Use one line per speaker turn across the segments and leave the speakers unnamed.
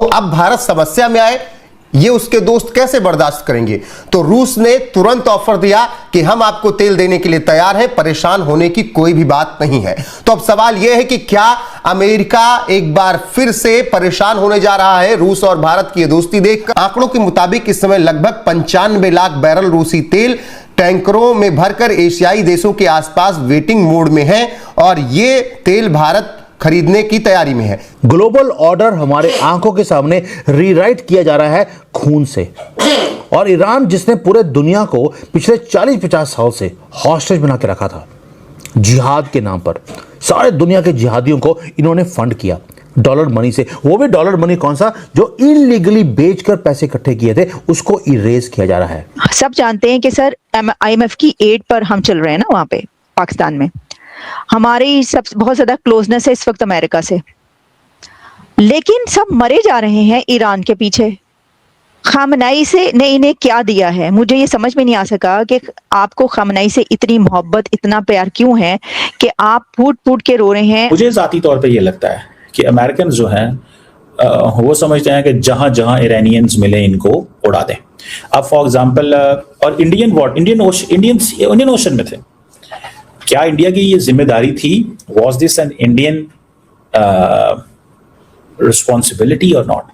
अब भारत समस्या में आए, ये उसके दोस्त कैसे बर्दाश्त करेंगे? तो रूस ने तुरंत ऑफर दिया कि हम आपको तेल देने के लिए तैयार हैं, परेशान होने की कोई भी बात नहीं है। तो अब सवाल यह है कि क्या अमेरिका एक बार फिर से परेशान होने जा रहा है रूस और भारत की दोस्ती देख? आंकड़ों के मुताबिक इस समय लगभग 95 लाख बैरल रूसी तेल टैंकरों में भरकर एशियाई देशों के आसपास वेटिंग मोड में है और ये तेल भारत खरीदने की तैयारी में है।
ग्लोबल ऑर्डर हमारे आंखों के सामने रीराइट किया जा रहा है खून से। और ईरान, जिसने पूरे दुनिया को पिछले 40-50 साल से हॉस्टेज बना के रखा था जिहाद के नाम पर, सारे दुनिया के जिहादियों को इन्होंने फंड किया डॉलर मनी से। वो भी डॉलर मनी कौन सा, जो इलीगली बेचकर पैसे इकट्ठे किए थे, उसको इरेज किया जा रहा है।
सब जानते हैं कि सर IMF की एड पर हम चल रहे हैं ना, वहां पे पाकिस्तान में हमारी सब बहुत ज्यादा क्लोजनेस है इस वक्त अमेरिका से, लेकिन सब मरे जा रहे हैं ईरान के पीछे। खामनाई से ने इन्हें क्या दिया है, मुझे ये समझ में नहीं आ सका कि आपको खामनाई से इतनी मोहब्बत, इतना प्यार क्यों है कि आप फूट फूट के रो रहे हैं।
मुझे जाती तौर पे ये लगता है कि अमेरिकन जो हैं वो समझते हैं कि जहां जहां इरानियंस मिले इनको उड़ा दें। अब फॉर एग्जांपल और इंडियन ओशन में थे, क्या इंडिया की ये जिम्मेदारी थी? Was this an Indian responsibility और नॉट?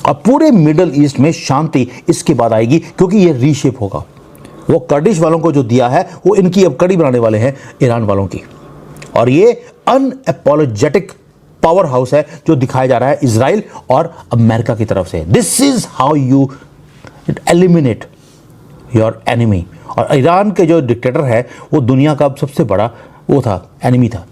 अब पूरे मिडल ईस्ट में शांति इसके बाद आएगी, क्योंकि ये रीशेप होगा। वो कर्डिश वालों को जो दिया है वो इनकी अब कड़ी बनाने वाले हैं ईरान वालों की। और ये अनअपोलोजेटिक पावर हाउस है जो दिखाया जा रहा है इजराइल और अमेरिका की तरफ से। This is how you eliminate your enemy. और ईरान के जो डिक्टेटर है वो दुनिया का सबसे बड़ा वो था, एनिमी था।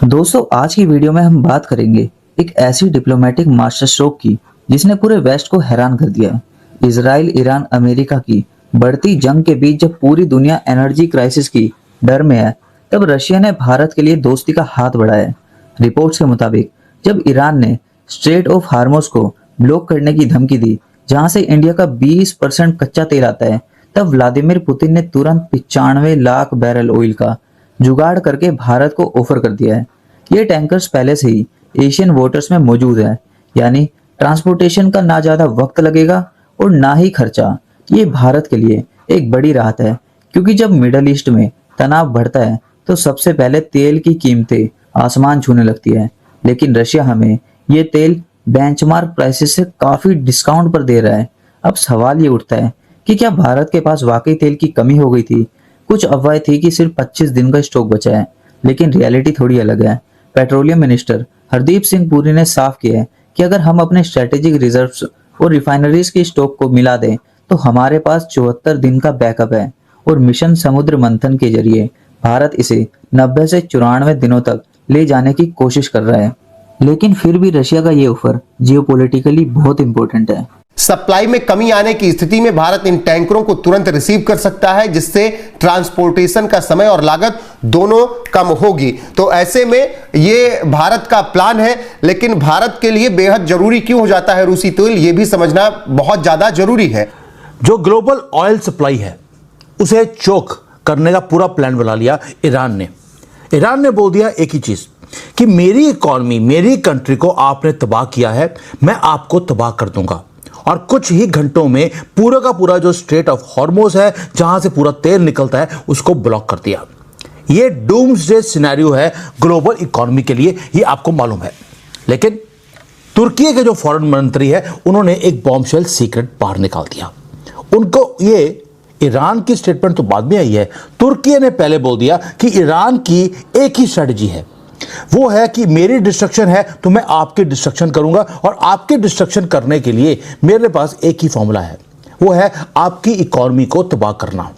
दोस्तों, आज की वीडियो में हम बात करेंगे एक ऐसी डिप्लोमेटिक मास्टर स्ट्रोक की जिसने पूरे वेस्ट को हैरान कर दिया है। इजराइल, ईरान, अमेरिका की बढ़ती जंग के बीच जब पूरी दुनिया एनर्जी क्राइसिस की डर में है, तब रशिया ने भारत के लिए दोस्ती का हाथ बढ़ाया है। रिपोर्ट्स के मुताबिक जब ईरान ने स्ट्रेट ऑफ हार्मोज को ब्लॉक करने की धमकी दी, जहां से इंडिया का 20% कच्चा तेल आता है, तब व्लादिमीर पुतिन ने तुरंत 95 लाख बैरल ऑयल का जुगाड़ करके भारत को ऑफर कर दिया है। ये टैंकर्स पहले से ही एशियन वाटर्स में मौजूद है, यानी ट्रांसपोर्टेशन का ना ज्यादा वक्त लगेगा और ना ही खर्चा। ये भारत के लिए एक बड़ी राहत है, क्योंकि जब मिडल ईस्ट में तनाव बढ़ता है तो सबसे पहले तेल की कीमतें आसमान छूने लगती है। लेकिन रशिया हमें ये तेल बेंचमार्क प्राइसेस से काफी डिस्काउंट पर दे रहा है। अब सवाल ये उठता है कि क्या भारत के पास वाकई तेल की कमी हो गई थी? कुछ अफवाहें थी कि सिर्फ 25 दिन का स्टॉक बचा है, लेकिन रियलिटी थोड़ी अलग है। पेट्रोलियम मिनिस्टर हरदीप सिंह पुरी ने साफ किया है कि अगर हम अपने स्ट्रेटेजिक रिजर्व्स और रिफाइनरीज के स्टॉक को मिला दें तो हमारे पास 74 दिन का बैकअप है, और मिशन समुद्र मंथन के जरिए भारत इसे 90 से 94 दिनों तक ले जाने की कोशिश कर रहा है। लेकिन फिर भी रशिया का ये ऑफर जियोपॉलिटिकली बहुत इंपॉर्टेंट है।
सप्लाई में कमी आने की स्थिति में भारत इन टैंकरों को तुरंत रिसीव कर सकता है, जिससे ट्रांसपोर्टेशन का समय और लागत दोनों कम होगी। तो ऐसे में ये भारत का प्लान है, लेकिन भारत के लिए बेहद जरूरी क्यों हो जाता है रूसी तेल, ये भी समझना बहुत ज्यादा जरूरी है।
जो ग्लोबल ऑयल सप्लाई है उसे चोक करने का पूरा प्लान बना लिया ईरान ने। ईरान ने बोल दिया एक ही चीज कि मेरी इकॉनमी, मेरी कंट्री को आपने तबाह किया है, मैं आपको तबाह कर दूंगा। और कुछ ही घंटों में पूरा का पूरा जो स्ट्रेट ऑफ हॉर्मोज है, जहां से पूरा तेल निकलता है, उसको ब्लॉक कर दिया। ये डूम्सडे सिनेरियो है ग्लोबल इकोनॉमी के लिए, ये आपको मालूम है। लेकिन तुर्की के जो फॉरेन मंत्री है, उन्होंने एक बॉम्बशेल सीक्रेट बाहर निकाल दिया। उनको ये ईरान की स्टेटमेंट तो बाद में आई है, तुर्की ने पहले बोल दिया कि ईरान की एक ही स्ट्रेटजी है, वो है कि मेरी डिस्ट्रक्शन है तो मैं आपकी डिस्ट्रक्शन करूंगा, और आपके डिस्ट्रक्शन करने के लिए मेरे पास एक ही फॉर्मूला है, वो है आपकी इकोनॉमी को तबाह करना।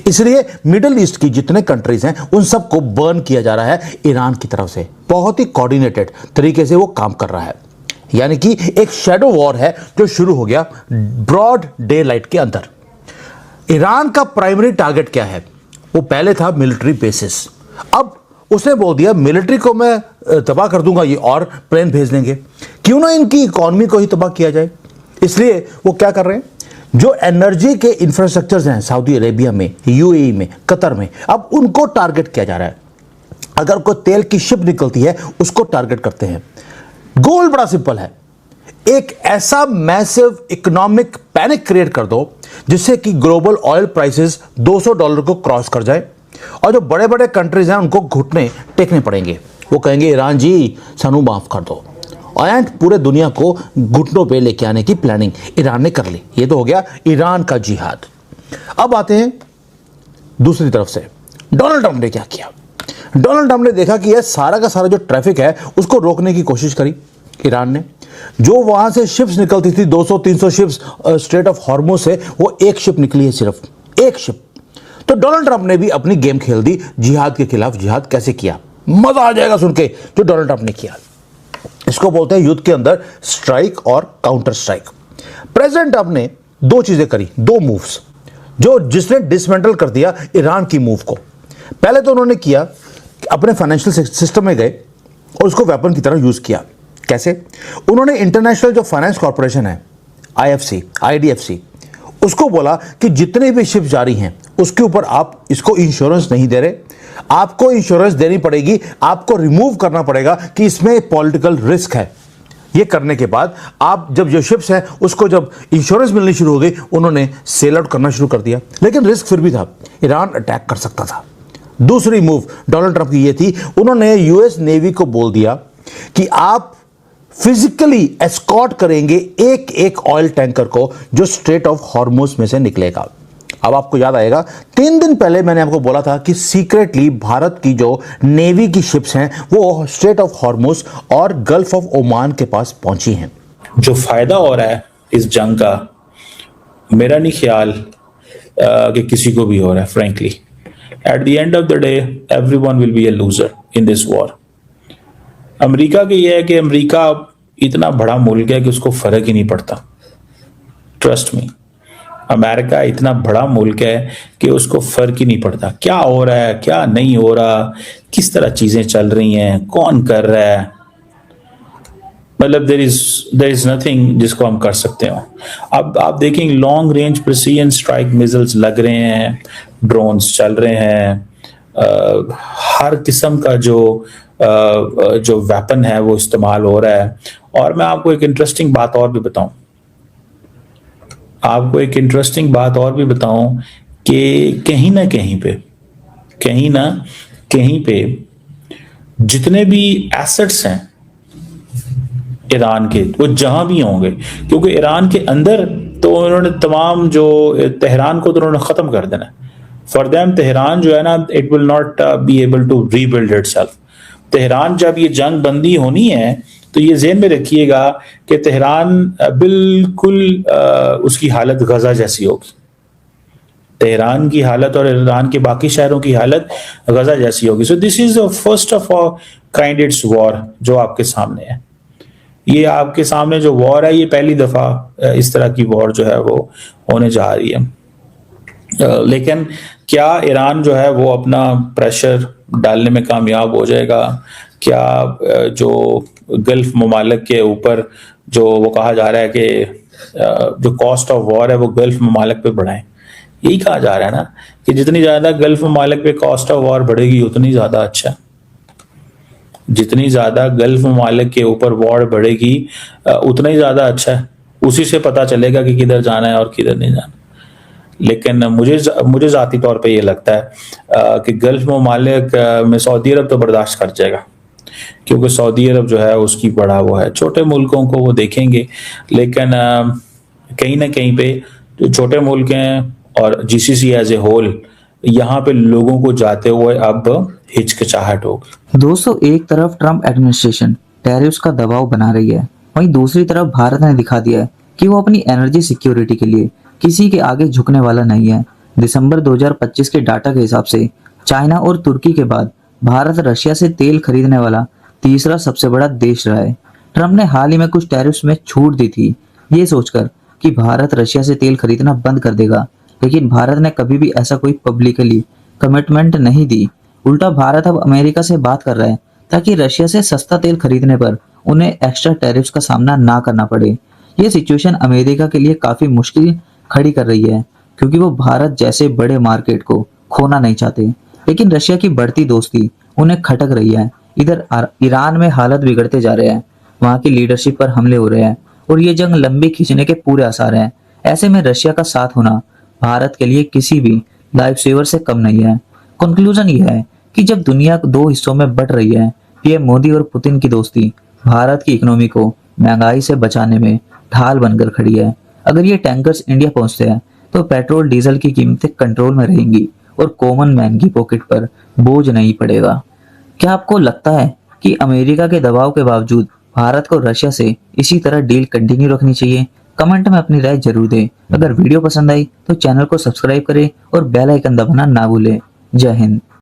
इसलिए मिडिल ईस्ट की जितने कंट्रीज हैं उन सबको बर्न किया जा रहा है ईरान की तरफ से। बहुत ही कोऑर्डिनेटेड तरीके से वो काम कर रहा है, यानी कि एक शैडो वॉर है जो शुरू हो गया ब्रॉड डे लाइट के अंदर। ईरान का प्राइमरी टारगेट क्या है? वो पहले था मिलिट्री बेसिस, अब उसने बोल दिया मिलिट्री को मैं तबाह कर दूंगा, ये और प्लेन भेज देंगे, क्यों ना इनकी इकोनॉमी को ही तबाह किया जाए। इसलिए वो क्या कर रहे हैं, जो एनर्जी के इंफ्रास्ट्रक्चर्स हैं सऊदी अरेबिया में, यूएई में, कतर में, अब उनको टारगेट किया जा रहा है। अगर कोई तेल की शिप निकलती है उसको टारगेट करते हैं। गोल बड़ा सिंपल है एक ऐसा मैसिव इकोनॉमिक पैनिक क्रिएट कर दो जिससे कि ग्लोबल ऑयल प्राइसेस $200 को क्रॉस कर जाए और जो बड़े बड़े कंट्रीज हैं उनको घुटने टेकने पड़ेंगे। वो कहेंगे ईरान जी सानू माफ कर दो, एंड पूरे दुनिया को घुटनों पे लेके आने की प्लानिंग ईरान ने कर ली। ये तो हो गया ईरान का जिहाद। अब आते हैं दूसरी तरफ से, डोनाल्ड ट्रंप ने क्या किया। डोनाल्ड ट्रंप ने देखा कि यह सारा का सारा जो ट्रैफिक है उसको रोकने की कोशिश करी ईरान ने। जो वहां से शिप्स निकलती थी 200-300 शिप्स स्ट्रेट ऑफ हॉर्मुज से, वो एक शिप निकली है, सिर्फ एक शिप। तो डोनाल्ड ट्रंप ने भी अपनी गेम खेल दी जिहाद के खिलाफ। जिहाद कैसे किया, मजा आ जाएगा सुन के जो डोनाल्ड ट्रंप ने किया। इसको बोलते हैं युद्ध के अंदर स्ट्राइक और काउंटर स्ट्राइक। प्रेसिडेंट ट्रंप ने दो चीजें करी, दो मूव्स जिसने डिसमेंटल कर दिया ईरान की मूव को। पहले तो उन्होंने किया कि अपने फाइनेंशियल सिस्टम में गए और उसको वेपन की तरह यूज किया। कैसे? उन्होंने इंटरनेशनल जो फाइनेंस कॉर्पोरेशन है IFC, IDFC, उसको बोला कि जितने भी शिप जारी हैं उसके ऊपर आप इसको इंश्योरेंस नहीं दे रहे, आपको इंश्योरेंस देनी पड़ेगी, आपको रिमूव करना पड़ेगा कि इसमें पॉलिटिकल रिस्क है। ये करने के बाद आप जब जो शिप्स हैं उसको जब इंश्योरेंस मिलनी शुरू हो गई, उन्होंने सेल आउट करना शुरू कर दिया। लेकिन रिस्क फिर भी था, ईरान अटैक कर सकता था। दूसरी मूव डोनाल्ड ट्रंप की ये थी, उन्होंने US नेवी को बोल दिया कि आप फिजिकली एस्कॉर्ट करेंगे एक एक ऑयल टैंकर को जो स्ट्रेट ऑफ हॉर्मुज में से निकलेगा। अब आपको याद आएगा 3 दिन पहले मैंने आपको बोला था कि सीक्रेटली भारत की जो नेवी की शिप्स हैं वो स्ट्रेट ऑफ हॉर्मुज और गल्फ ऑफ ओमान के पास पहुंची हैं।
जो फायदा हो रहा है इस जंग का, मेरा नहीं ख्याल कि किसी को भी हो रहा है। Frankly, at the end of the day everyone will be a loser in this war. America की यह है कि अमेरिका इतना बड़ा मुल्क है कि उसको फर्क ही नहीं पड़ता। ट्रस्ट मी, अमेरिका इतना बड़ा मुल्क है कि उसको फर्क ही नहीं पड़ता क्या हो रहा है, क्या नहीं हो रहा, किस तरह चीजें चल रही हैं, कौन कर रहा है। मतलब देयर इज नथिंग जिसको हम कर सकते हो। अब आप देखेंगे long range precision strike missiles लग रहे हैं, ड्रोन्स चल रहे हैं, हर किस्म का जो वेपन है वो इस्तेमाल हो रहा है। और मैं आपको एक इंटरेस्टिंग बात और भी बताऊं कि कहीं ना कहीं पे जितने भी एसेट्स हैं ईरान के, वो जहां भी होंगे, क्योंकि ईरान के अंदर तो उन्होंने तमाम जो तेहरान को तो उन्होंने खत्म कर देना। फॉर देम तेहरान जो है ना, it will not be able to rebuild itself. Tehran जब ये जंग बंदी होनी है तो ये ज़हन में रखिएगा कि तेहरान बिल्कुल उसकी हालत गजा जैसी होगी। तेहरान की हालत और ईरान के बाकी शहरों की हालत गजा जैसी होगी। So this is the first of all kind it's war जो आपके सामने है। ये आपके सामने जो वॉर है, ये पहली दफा इस तरह की वॉर जो है वो होने जा रही है। लेकिन क्या ईरान जो है वो अपना प्रेशर डालने में कामयाब हो जाएगा? क्या जो गल्फ ममालिक के ऊपर जो वो कहा जा रहा है कि जो कॉस्ट ऑफ वॉर है वो गल्फ ममालिक पे बढ़ाएं? यही कहा जा रहा है ना कि जितनी ज्यादा गल्फ ममालिक पे कॉस्ट ऑफ वॉर बढ़ेगी उतनी ज्यादा अच्छा। जितनी ज्यादा गल्फ ममालिक के ऊपर वॉर बढ़ेगी उतना ही ज्यादा अच्छा है। उसी से पता चलेगा कि किधर जाना है और किधर नहीं जाना। लेकिन मुझे जाती तौर पे ये लगता है कि गल्फ ममालिक में सऊदी अरब तो बर्दाश्त कर जाएगा, क्योंकि सऊदी अरब जो है उसकी बड़ा वो है। छोटे मुल्कों को वो देखेंगे, लेकिन कहीं ना कहीं पे जो छोटे मुल्क हैं और GCC एज ए होल, यहाँ पे लोगों को जाते हुए अब हिचकिचाहट होगी।
दोस्तों, एक तरफ ट्रंप एडमिनिस्ट्रेशन टैरिफ्स का दबाव बना रही है, वहीं दूसरी तरफ भारत ने दिखा दिया है कि वो अपनी एनर्जी सिक्योरिटी के लिए किसी के आगे झुकने वाला नहीं है। दिसंबर 2025 के डाटा के हिसाब से चाइना और तुर्की के बाद भारत रशिया से तेल खरीदने वाला तीसरा सबसे बड़ा देश रहा है। ट्रंप ने हाल ही में कुछ टैरिफ्स में छूट दी थी, ये सोचकर कि भारत रशिया से तेल खरीदना बंद कर देगा, लेकिन भारत ने कभी भी ऐसा कोई पब्लिकली कमिटमेंट नहीं दी। उल्टा भारत अब अमेरिका से बात कर रहा है ताकि रशिया से सस्ता तेल खरीदने पर उन्हें एक्स्ट्रा टैरिफ्स का सामना ना करना पड़े। ये सिचुएशन अमेरिका के लिए काफी मुश्किल खड़ी कर रही है, क्योंकि वो भारत जैसे बड़े मार्केट को खोना नहीं चाहते, लेकिन रशिया की बढ़ती दोस्ती उन्हें खटक रही है। इधर ईरान में हालत बिगड़ते जा रहे हैं, वहां की लीडरशिप पर हमले हो रहे हैं और ये जंग लंबी खींचने के पूरे आसार हैं। ऐसे में रशिया का साथ होना भारत के लिए किसी भी लाइफ सेवर से कम नहीं है। कंक्लूजन ये है कि जब दुनिया दो हिस्सों में बट रही है, पीएम मोदी और पुतिन की दोस्ती भारत की इकोनॉमी को महंगाई से बचाने में ढाल बनकर खड़ी है। अगर ये टैंकर्स इंडिया पहुंचते हैं तो पेट्रोल डीजल की कीमतें कंट्रोल में रहेंगी और कॉमन मैन की पॉकेट पर बोझ नहीं पड़ेगा। क्या आपको लगता है कि अमेरिका के दबाव के बावजूद भारत को रशिया से इसी तरह डील कंटिन्यू रखनी चाहिए? कमेंट में अपनी राय जरूर दें। अगर वीडियो पसंद आई तो चैनल को सब्सक्राइब करें और बेल आइकन दबाना ना भूलें। जय हिंद।